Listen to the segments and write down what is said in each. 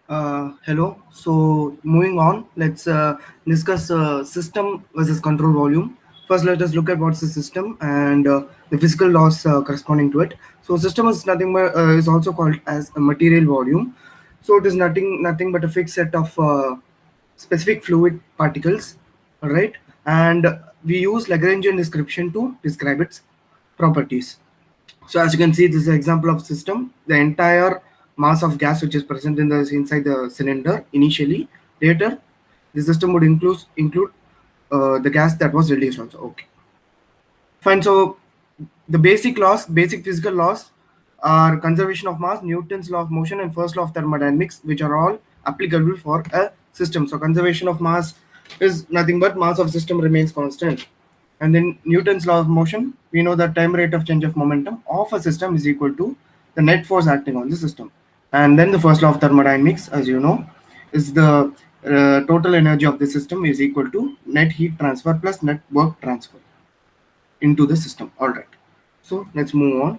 Hello. So moving on, let's discuss system versus control volume. First, let us look at what's the system and the physical laws corresponding to it. So system is nothing but is also called as a material volume. So it is nothing but a fixed set of specific fluid particles, all right? And we use Lagrangian description to describe its properties. So as you can see, this is an example of system. The entire mass of gas which is present in the inside the cylinder initially. Later, the system would include the gas that was released also. Okay, fine. So the basic physical laws are conservation of mass, Newton's law of motion, and first law of thermodynamics, which are all applicable for a system. So conservation of mass is nothing but mass of system remains constant. And then Newton's law of motion, we know that time rate of change of momentum of a system is equal to the net force acting on the system. And then the first law of thermodynamics, as you know, is the total energy of the system is equal to net heat transfer plus net work transfer into the system. All right. So let's move on.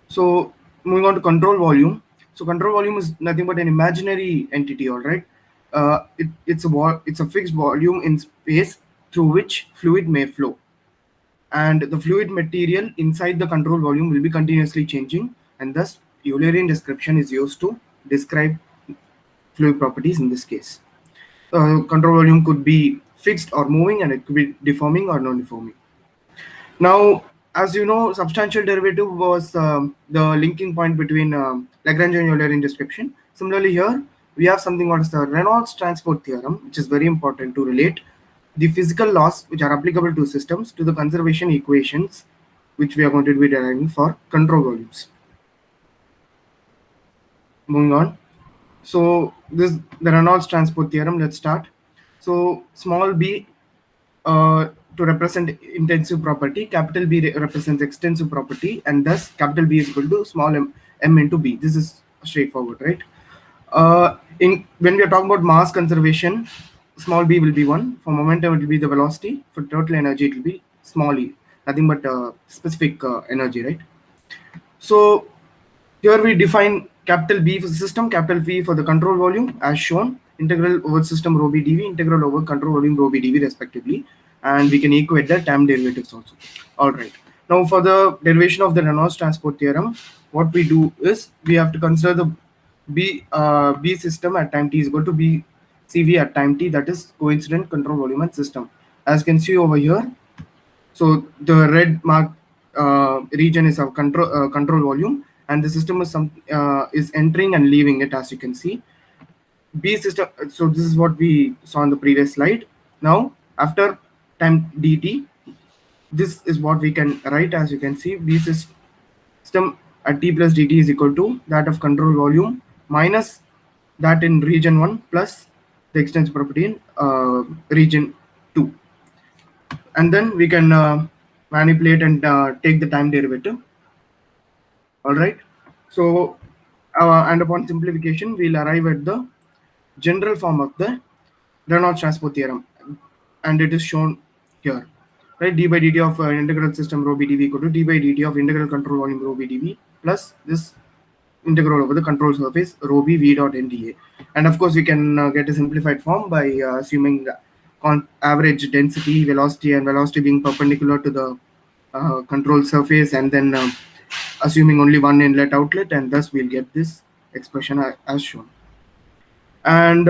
So moving on to control volume. So control volume is nothing but an imaginary entity. All right. It's a fixed volume in space through which fluid may flow, and the fluid material inside the control volume will be continuously changing, and thus Eulerian description is used to describe fluid properties in this case. Control volume could be fixed or moving, and it could be deforming or non-deforming. Now, as you know, substantial derivative was the linking point between Lagrange and Eulerian description. Similarly, here we have something called as the Reynolds transport theorem, which is very important to relate the physical laws which are applicable to systems to the conservation equations, which we are going to be deriving for control volumes. Moving on. So this the Reynolds transport theorem. Let's start. So small b to represent intensive property, capital B represents extensive property, and thus capital B is equal to small m into b. This is straightforward, right? In when we are talking about mass conservation, small b will be 1. For momentum, it will be the velocity. For total energy, it will be small e, nothing but specific energy, right? So here we define capital B for the system, capital V for the control volume, as shown. Integral over system rho b dv, integral over control volume rho b dv respectively, and we can equate the time derivatives also. All right. Now for the derivation of the Reynolds transport theorem, what we do is we have to consider the B system at time t is equal to B CV at time t, that is coincident control volume and system. As you can see over here, so the red mark region is our control volume, and the system is entering and leaving it, as you can see. B system. So this is what we saw in the previous slide. Now after time dt, this is what we can write. As you can see, B system at t plus dt is equal to that of control volume minus that in region 1 plus the extensive property in region 2, and then we can manipulate and take the time derivative. All right. So and upon simplification, we'll arrive at the general form of the Reynolds transport theorem, and it is shown here, right? D by dt of integral system rho b dv equal to d by dt of integral control volume rho b dv plus this integral over the control surface rho b v dot nda. And of course we can get a simplified form by assuming average density, velocity, and velocity being perpendicular to the control surface, and then assuming only one inlet outlet, and thus we'll get this expression as shown. And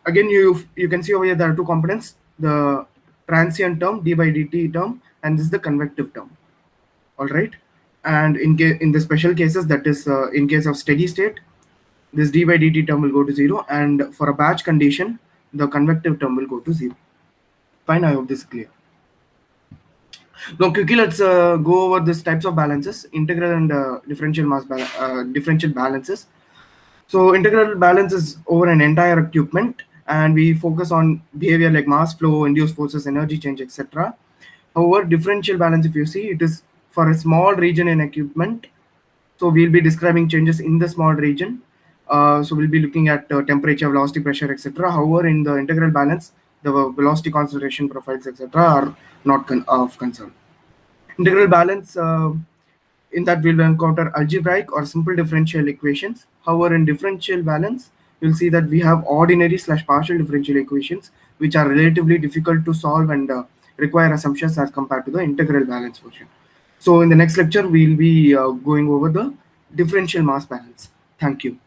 again, you can see over here there are two components: the transient term d by dt term, and this is the convective term. All right. And in the special cases, that is in case of steady state, this d by dt term will go to 0, and for a batch condition, the convective term will go to 0. Fine, I hope this is clear. Now quickly let's go over these types of balances: integral and differential balances. So integral balance is over an entire equipment, and we focus on behavior like mass flow, induced forces, energy change, etc. However, differential balance, if you see, it is for a small region in equipment. So we'll be describing changes in the small region. So we'll be looking at temperature, velocity, pressure, etc. However, in the integral balance, the velocity concentration profiles, etc. are not of concern. Integral balance, in that we'll encounter algebraic or simple differential equations. However, in differential balance, you'll see that we have ordinary slash partial differential equations, which are relatively difficult to solve and require assumptions as compared to the integral balance version. So in the next lecture, we'll be going over the differential mass balance. Thank you.